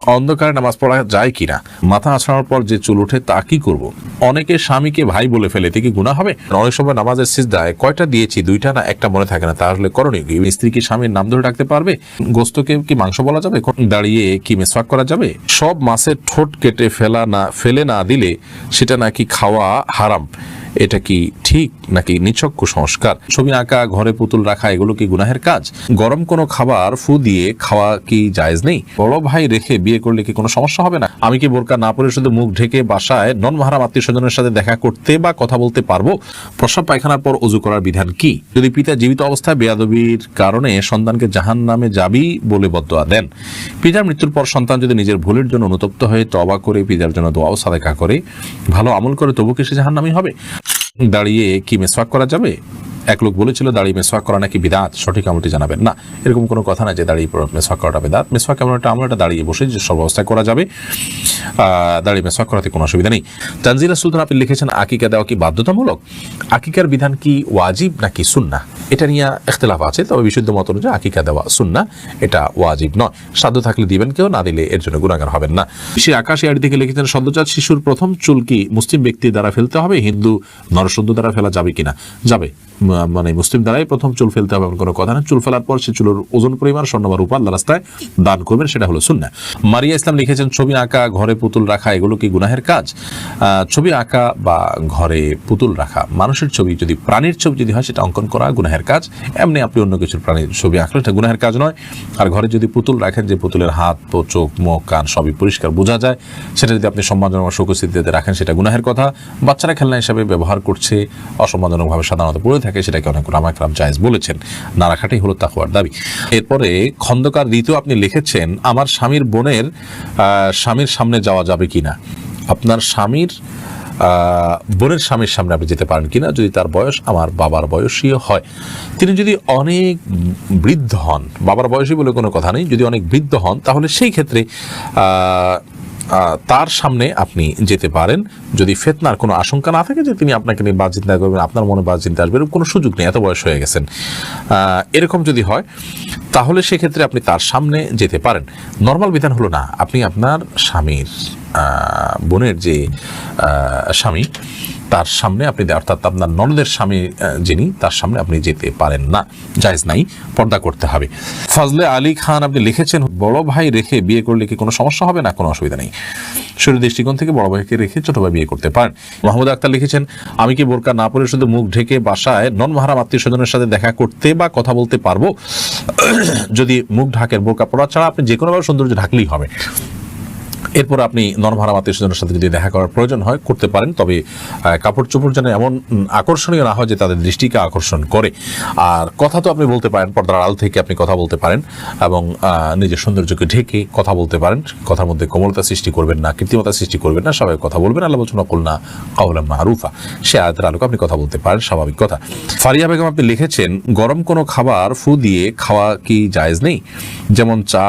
অন্ধকারে নামাজ পড়া যায় কিনা, মাথা আছড়ানোর পর যে চুল ওঠে তা কি করব? অনেকে স্বামীকে ভাই বলে ফেলে, এতে কি গুনাহ হবে? অনেক সময় নামাজের সিজদায় কয়টা দিয়েছি, দুইটা না একটা মনে থাকে না, তাহলে করণীয় কি? স্ত্রী কি স্বামীর নাম ধরে ডাকতে পারবে? গোস্তকে কি মাংস বলা যাবে? দাঁড়িয়ে কি মেসওয়াক করা যাবে? সব মাছের ঠোঁট কেটে ফেলে না দিলে সেটা নাকি খাওয়া হারাম, এটা কি ঠিক নাকি নিছক কুসংস্কার? ছবি আঁকা, ঘরে পুতুল রাখা, এগুলো কি গুনাহের কাজ? গরম কোনো খাবার ফু দিয়ে খাওয়া কি জায়েজ নেই? বড় ভাই রেখে বিয়ে করলে কি কোনো সমস্যা হবে না? আমি কি বোরকা না পরে শুধু মুখ ঢেকে বাসায় নন মাহরাম আত্মীয় স্বজনের সাথে দেখা করতে বা কথা বলতে পারবো? প্রস্রাব পায়খানার পর ওযু করার বিধান কি? যদি পিতা জীবিত অবস্থায় বেয়াদবির কারণে সন্তানকে জাহান্নামে যাবি বলে বদদোয়া দেন, পিতার মৃত্যুর পর সন্তান যদি নিজের ভুলের জন্য অনুতপ্ত হয়ে তওবা করে পিতার জন্য দোয়া ও সাদেকা করে ভালো আমল করে, তবু কি সে জাহান্নামী হবে? দাঁড়িয়ে কি মেসওয়াক করা যাবে? এক লোক বলেছিল দাঁড়িয়ে মেসওয়াক করা নাকি বিদআত, সঠিক আমলটি জানাবেন। না, এরকম কোনো কথা না যে দাঁড়িয়ে মেসওয়াক করাটা বিদআত। মেসওয়াক এমন একটা আমল, এটা দাঁড়িয়ে বসে যে সব অবস্থায় করা যাবে, দাঁড়িয়ে মেসওয়াক করাতে কোনো অসুবিধা নেই। তানজিলা সুলতান আপনি লিখেছেন, আকিকা দেওয়া কি বাধ্যতামূলক? আকিকার বিধান কি ওয়াজিব নাকি সুন্নাহ? এটা নিয়ে ইখতিলাফ আছে, তবে বিশুদ্ধ মত অনুযায়ী আকিকা দেওয়া সুন্নাহ, এটা ওয়াজিব নয়। সাধ্য থাকলে দিবেন, কেউ না দিলে এর জন্য গুনাহগার হবেন না। সে আকাশে আড়ি থেকে লিখেছেন, সদ্যজাত শিশুর প্রথম চুল কি মুসলিম ব্যক্তির দ্বারা ফেলতে হবে, হিন্দু নরসুদ্ধ দ্বারা ফেলা যাবে কিনা? যাবে, মানে মুসলিম দ্বারাই প্রথম চুল ফেলতে হবে এমন কোনো কথা না। চুল ফেলার পর সে চুলের ওজন পরিমাণ স্বর্ণ বা রূপা আল্লাহর রাস্তায় দান করবেন, সেটা হলো সুন্নাহ। মারিয়া ইসলাম লিখেছেন, ছবি আঁকা, ঘরে পুতুল রাখা, এগুলো কি গুনাহের কাজ? ছবি আঁকা বা ঘরে পুতুল রাখা, মানুষের ছবি যদি, প্রাণীর ছবি যদি হয়, সেটা অঙ্কন করা গুনাহের কাজ। এমনি আপনি অন্য কিছুর প্রাণীর ছবি আঁকলে এটা গুনাহের কাজ নয়। আর ঘরে যদি পুতুল রাখেন, যে পুতুলের হাত, চোখ, মুখ, কান সবই পরিষ্কার বোঝা যায়, সেটা যদি আপনি সম্মানজনক উপস্থিতিতে রাখেন, সেটা গুনাহের কথা। বাচ্চারা খেলনা হিসাবে ব্যবহার করছে, অসম্মানজনকভাবে সাধারণত পড়ে থাকে, সেটাকে অনেক ওলামায়ে কেরাম জায়েজ বলেছেন। না রাখাটাই হলো তাকওয়ার দাবি। এরপরে খন্দকার ঋতু আপনি লিখেছেন, আমার স্বামীর বোনের স্বামীর সামনে যাওয়া যাবে কিনা? আপনার স্বামীর বোনের স্বামীর সামনে আপনি যেতে পারেন কিনা, যদি তার বয়স আমার বাবার বয়সীয় হয়। তিনি যদি অনেক বৃদ্ধ হন, বাবার বয়সী বলে কোনো কথা নেই, যদি অনেক বৃদ্ধ হন, তাহলে সেই ক্ষেত্রে তার সামনে আপনি যেতে পারেন, যদি ফিতনার কোনো আশঙ্কা না থাকে যে তিনি আপনাকে নিয়ে বাদ চিন্তা করবেন, আপনার মনে বাদ চিন্তা আসবে, এরকম কোনো সুযোগ নেই, এত বয়স হয়ে গেছেন। এরকম যদি হয়, তাহলে সেক্ষেত্রে আপনি তার সামনে যেতে পারেন। নর্মাল বিধান হলো না, আপনি আপনার স্বামীর বোনের যে স্বামী, তার সামনে আপনি, অর্থাৎ আপনার ননদের স্বামী যিনি, তার সামনে আপনি যেতে পারেন না, জায়েজ নাই, পর্দা করতে হবে। ফজলে আলী খান আপনি লিখেছেন, বড় ভাই রেখে বিয়ে করলে কি কোনো সমস্যা হবে না? কোনো অসুবিধা নেই। শরীর দৃষ্টিকোণ থেকে বড় ভাইকে রেখে ছোট ভাই বিয়ে করতে পারেন। মোহাম্মদ আক্তার লিখেছেন, আমি কি বোরকা না পরে শুধু মুখ ঢেকে বাসায় নন মাহরাম আত্মীয় স্বজনের সাথে দেখা করতে বা কথা বলতে পারবো? যদি মুখ ঢাকের, বোরকা পরা ছাড়া আপনি যে কোনোভাবে সৌন্দর্য ঢাকলেই হবে। এরপর আপনি নরমাহারাম আত্মীয় স্বজনের সাথে যদি দেখা করার প্রয়োজন হয় করতে পারেন, তবে কাপড় চোপড় যেন এমন আকর্ষণীয় না হয় যে তাদের দৃষ্টিকে আকর্ষণ করে। আর কথা তো আপনি বলতে পারেন, পর্দার আড়াল থেকে আপনি কথা বলতে পারেন এবং নিজের সৌন্দর্যকে ঢেকে কথা বলতে পারেন। কথার মধ্যে কোমলতা সৃষ্টি করবেন না, কৃত্রিমতা সৃষ্টি করবেন না, সবাই কথা বলবেন। আল্লাহ বলছেন, কুলনা কাওলাম মারুফা, সে আয়াতের আলোকে আপনি কথা বলতে পারেন, স্বাভাবিক কথা। ফারিয়া বেগম আপনি লিখেছেন, গরম কোনো খাবার ফু দিয়ে খাওয়া কি জায়েজ নেই? যেমন চা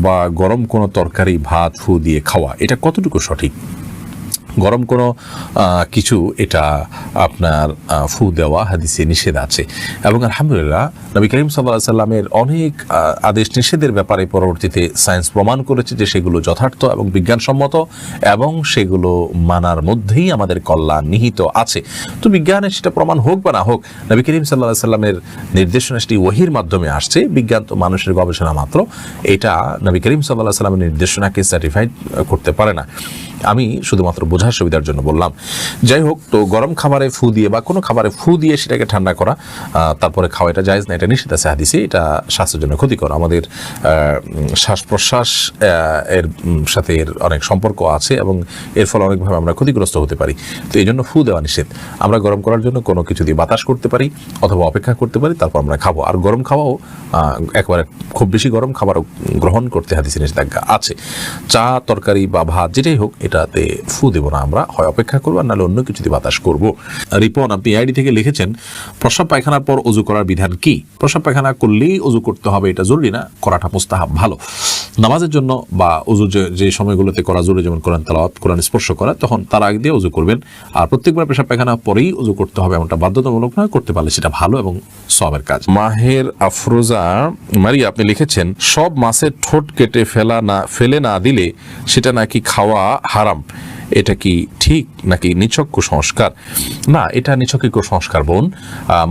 বা গরম কোনো তরকারি, ভাত ফু দিয়ে খাওয়া, এটা কতটুকু সঠিক? গরম কোনো কিছু, এটা আপনার ফু দেওয়া হাদিসে নিষেধ আছে, এবং আলহামদুলিল্লাহ নবী করিম সাল্লাল্লাহু আলাইহি সাল্লামের অনেক আদেশ নিষেধের ব্যাপারে পরবর্তীতে সায়েন্স প্রমাণ করেছে যে সেগুলো যথার্থ এবং বিজ্ঞানসম্মত, এবং সেগুলো মানার মধ্যেই আমাদের কল্যাণ নিহিত আছে। তো বিজ্ঞানের সেটা প্রমাণ হোক বা না হোক, নবী করিম সাল্লাল্লাহু আলাইহি সাল্লামের নির্দেশনা সেটি ওহীর মাধ্যমে আসছে। বিজ্ঞান তো মানুষের গবেষণা মাত্র, এটা নবী করিম সাল্লাল্লাহু আলাইহি সাল্লামের নির্দেশনাকে সার্টিফাইড করতে পারে না। আমি শুধুমাত্র বোঝার সুবিধার জন্য বললাম। যাই হোক, তো গরম খাবারে ফু দিয়ে বা কোনো খাবারে ফু দিয়ে সেটাকে ঠান্ডা করা, তারপরে খাওয়া, এটা জায়েজ না, এটা নিষেধ আছে হাদিসে, এটা স্বাস্থ্যের জন্য ক্ষতিকর। আমাদের শ্বাস প্রশ্বাস এর সাথে এর অনেক সম্পর্ক আছে এবং এর ফলে অনেকভাবে আমরা ক্ষতিগ্রস্ত হতে পারি। তো এই জন্য ফু দেওয়া নিষেধ। আমরা গরম করার জন্য কোনো কিছু দিয়ে বাতাস করতে পারি অথবা অপেক্ষা করতে পারি, তারপর আমরা খাবো। আর গরম খাওয়াও, একবারে খুব বেশি গরম খাবারও গ্রহণ করতে হাদিসে নিষেধাজ্ঞা আছে। চা, তরকারি বা ভাত যেটাই হোক, এটাতে ফু দেবো না, আমরা হয় অপেক্ষা করবো আর নাহলে অন্য কিছু দিয়ে বাতাস করবো। রিপন আপনি আইডি থেকে লিখেছেন, প্রস্রাব পায়খানার পর অজু করার বিধান কি? প্রস্রাব পায়খানা করলেই অজু করতে হবে এটা জরুরি না, করাটা মুস্তাহাব ভালো। নামাজের জন্য বা অজু যে সময়গুলোতে করা জরুরি, যেমন কোরআন তেলাওয়াত, কোরআন স্পর্শ করা, তখন তার আগে দিয়ে অজু করবেন। আর প্রত্যেকবার পেশাব পায়খানা পরেই অজু করতে হবে এমনটা বাধ্যতামূলক নয়, করতে পারলে সেটা ভালো এবং সওয়াবের কাজ। মাহের আফরোজা মারিয়া আপনি লিখেছেন, সব মাছের ঠোঁট কেটে ফেলে না দিলে সেটা নাকি খাওয়া হারাম, এটা কি ঠিক নাকি নিছক কুসংস্কার? না, এটা নিছক কুসংস্কার বোন।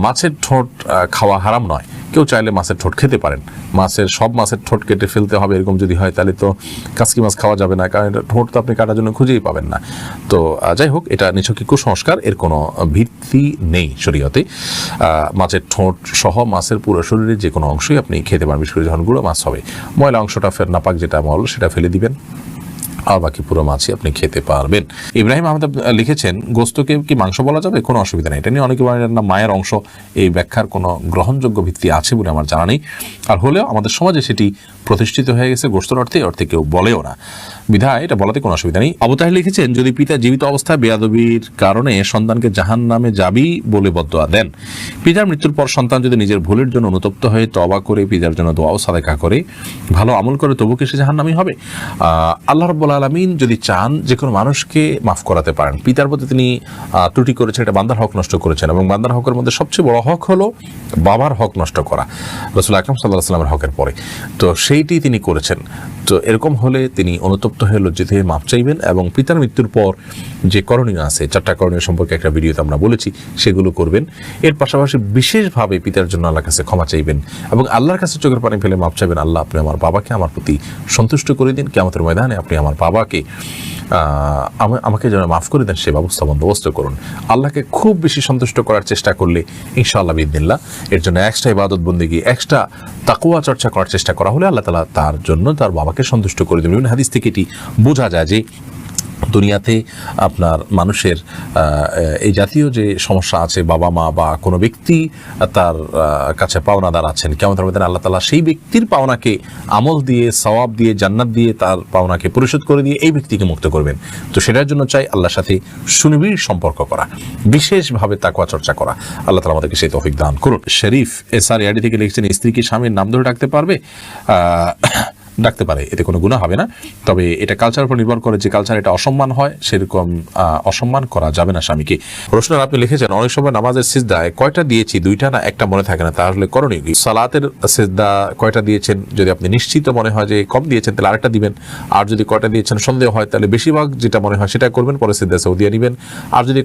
মাছের ঠোঁট খাওয়া হারাম নয়, কেউ চাইলে মাছের ঠোঁট খেতে পারেন। সব মাছের ঠোঁট কেটে ফেলতে হবে এরকম যদি হয় তাহলে তো কাসকি মাছ খাওয়া যাবে না, কারণ এটা ঠোঁট তো আপনি কাটার জন্য খুঁজেই পাবেন না। তো যাই হোক, এটা নিছক কুসংস্কার, এর কোনো ভিত্তি নেই শরীয়তে। মাছের ঠোঁট সহ মাছের পুরো শরীরের যে কোনো অংশই আপনি খেতে পারেন, বিশেষ করে যখন গুঁড়ো মাছ হবে। ময়লা অংশটা নাপাক যেটা মল সেটা ফেলে দিবেন, আর বাকি পুরো মাছই আপনি খেতে পারবেন। ইব্রাহিম আহমেদ লিখেছেন, গোস্তকে কি মাংস বলা যাবে? কোনো অসুবিধা নেই, এটা নিয়ে অনেকে বলেন না মায়ের অংশ, এই ব্যাখ্যার কোনো গ্রহণযোগ্য ভিত্তি আছে বলে আমার জানা নেই। আর হলেও আমাদের সমাজে সেটি প্রতিষ্ঠিত হয়ে গেছে গোস্তর অর্থে কেউ বলেও না, বিধায় এটা বলাতে কোনো অসুবিধা নেই। আবু তাহের লিখেছেন, যদি পিতা জীবিত অবস্থায় বেয়াদবির কারণে সন্তানকে জাহান্নামে যাবি বলে বদদোয়া দেন, পিতার মৃত্যুর পর সন্তান যদি নিজের ভুলের জন্য অনুতপ্ত হয়ে তওবা করে পিতার জন্য দোয়া ও সাদেকা করে ভালো আমল করে, তবু কি সে জাহান্নামী হবে? আল্লাহ রাব্বুল আলামিন যদি চান যে কোনো মানুষকে মাফ করাতে পারেন। পিতার প্রতি তিনি ত্রুটি করেছেন, এটা বান্দার হক নষ্ট করেছেন, এবং বান্দার হকের মধ্যে সবচেয়ে বড় হক হলো বাবার হক নষ্ট করা, রাসূল আকরাম সাল্লাল্লাহু আলাইহি ওয়াসাল্লামের হকের পরে। তো সেইটি তিনি করেছেন। তো এরকম হলে তিনি অনুতপ্ত হয়ে লজ্জিত হয়ে মাফ চাইবেন, এবং পিতার মৃত্যুর পর যে করণীয় আছে, 4টা করণীয় সম্পর্কে একটা ভিডিওতে আমরা বলেছি, সেগুলো করবেন। এর পাশাপাশি বিশেষভাবে পিতার জন্য আল্লাহর কাছে ক্ষমা চাইবেন এবং আল্লাহর কাছে চোখের পানি ফেলে মাফ চাইবেন, আল্লাহ আপনি আমার বাবাকে আমার প্রতি সন্তুষ্ট করে দিন, কিয়ামতের ময়দানে আপনি আমার বাবাকে আমাকে যেন মাফ করে দেন, সে ব্যবস্থা বন্দোবস্ত করুন। আল্লাহকে খুব বেশি সন্তুষ্ট করার চেষ্টা করলে ইনশাআল্লাহ বিইذনিল্লাহ এর জন্য এক্সট্রা ইবাদত বন্দেগী, এক্সট্রা তাকওয়া চর্চা করার চেষ্টা করা হলে আল্লাহ তাআলা তার জন্য তার বাবাকে সন্তুষ্ট করে দেবেন। বিভিন্ন হাদিস থেকে এটি বোঝা যায় যে দুনিয়াতে আপনার মানুষের এই জাতীয় যে সমস্যা আছে, বাবা মা বা কোনো ব্যক্তি তার কাছে পাওনাদার আছেন, কিয়ামতের ময়দানে আল্লাহ তাআলা সেই ব্যক্তির পাওনাকে আমল দিয়ে, সওয়াব দিয়ে, জান্নাত দিয়ে তার পাওনাকে পরিশোধ করে দিয়ে এই ব্যক্তিকে মুক্ত করবেন। তো সেটার জন্য চাই আল্লাহর সাথে সুনিবিড় সম্পর্ক করা, বিশেষভাবে তাকওয়া চর্চা করা। আল্লাহ তাআলা আমাদেরকে সেই তৌফিক দান করুন। শরীফ এসআর ইয়াডি থেকে লিখছেন, স্ত্রী কি স্বামীর নাম ধরে ডাকতে পারবে? ডাকতে পারে, এতে কোনো গুনাহ হবে না। তবে এটা কালচারের উপর নির্ভর করে, যে কালচার এটা অসম্মান হয় সেরকম অসম্মান করা যাবে না স্বামীকে। রোশনার আপনি লিখেছেন, অনেক সময় নামাজের সিজদায় কয়টা দিয়েছি, 2টা না 1টা মনে থাকে না, তাহলে করণীয় কি? সালাতের সিজদা কয়টা দিয়েছেন, যদি আপনি নিশ্চিত মনে হয় যে কম দিয়েছেন তাহলে আরেকটা দিবেন, আর যদি কয়টা দিয়েছেন সন্দেহ হয় তাহলে বেশিরভাগ যেটা মনে হয় সেটা করবেন, পরে সিজদা সৌদিয়া নেবেন। আর যদি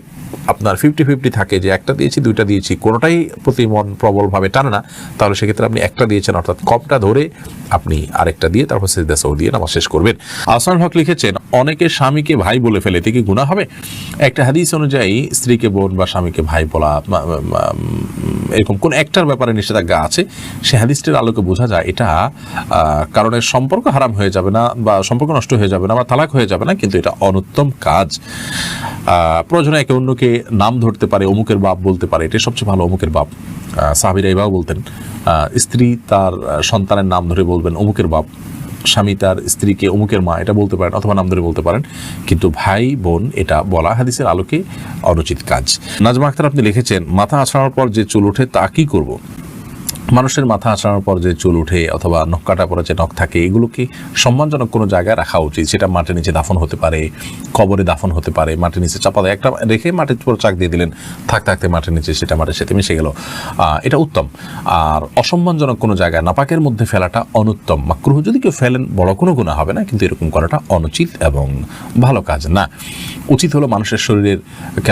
আপনার 50-50 থাকে যে 1টা দিয়েছি 2টা দিয়েছি, কোনোটাই প্রতি মন প্রবলভাবে টানে না, তাহলে সেক্ষেত্রে আপনি 1টা দিয়েছেন, অর্থাৎ কমটা ধরে আপনি আরেকটা দিয়ে তারপর সিজদা সৌদিয়া নামাজ শেষ করবেন। আহসানুল হক লিখেছেন, অনেকে স্বামীকে ভাই বলে ফেলে, এতে কি গুনাহ হবে? একটা হাদিস অনুযায়ী স্ত্রীকে বোন বা স্বামীকে ভাই বলা এরকম কোন একটার ব্যাপারে নিষেধাজ্ঞা আছে, সে হাদিসটির আলোকে বোঝা যায় এটা কারণে সম্পর্ক হারাম হয়ে যাবে না বা সম্পর্ক নষ্ট হয়ে যাবে না বা তালাক হয়ে যাবে না, কিন্তু এটা অনুত্তম কাজ। প্রয়োজনে একে অন্যকে নাম ধরতে পারে, অমুকের বাপ বলতে পারে, এটা সবচেয়ে ভালো, অমুকের বাপ। সাহাবীরা এভাবে বলতেন, স্ত্রী তার সন্তানের নাম ধরে বলবেন অমুকের বাপ, স্বামী তার স্ত্রীকে অমুকের মা, এটা বলতে পারেন, অথবা নাম ধরে বলতে পারেন, কিন্তু ভাই বোন এটা বলা হাদিসের আলোকে অনুচিত কাজ। নাজমা আক্তার আপনি লিখেছেন, মাথা আঁচড়ানোর পর যে চুল ওঠে তা কি করব? মানুষের মাথা আঁচড়ানোর পর যে চুল ওঠে অথবা নখ কাটার পরে যে নখ থাকে, এগুলোকে সম্মানজনক কোনো জায়গায় রাখা উচিত। সেটা মাটির নিচে দাফন হতে পারে, কবরে দাফন হতে পারে, মাটির নিচে চাপা দেয়, একটা রেখে মাটির উপর চাক দিয়ে দিলেন, থাকতে মাটির নিচে সেটা মাটির সাথে মিশে গেল, এটা উত্তম। আর অসম্মানজনক কোনো জায়গায় নাপাকের মধ্যে ফেলাটা অনুত্তম, মাকরুহ। যদি কেউ ফেলেন বড় কোনো গুনাহ হবে না, কিন্তু এরকম করাটা অনুচিত এবং ভালো কাজ না। উচিত হলো মানুষের শরীরের,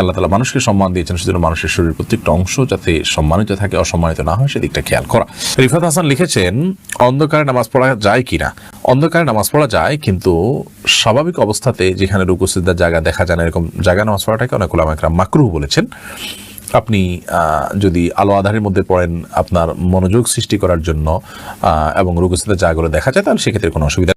আল্লাহ তাআলা মানুষকে সম্মান দিয়েছেন, সেজন্য মানুষের শরীরের প্রত্যেকটা অংশ যাতে সম্মানিত থাকে, অসম্মানিত না হয় সেদিকটা খেয়াল করা। রিফাত হাসান লিখেছেন, অন্ধকারে নামাজ পড়া যায় কিনা? অন্ধকারে নামাজ পড়া যায়, কিন্তু স্বাভাবিক অবস্থাতে যেখানে রুকু সিজদার জায়গা দেখা যায় না, এরকম জায়গা নামাজ পড়াটাকে অনেক উলামা ইকরাম মাকরুহ বলেছেন। আপনি যদি আলো আধারের মধ্যে পড়েন আপনার মনোযোগ সৃষ্টি করার জন্য এবং রুকু সিজদার জায়গাগুলো দেখা যায়, তাহলে সেক্ষেত্রে কোনো অসুবিধা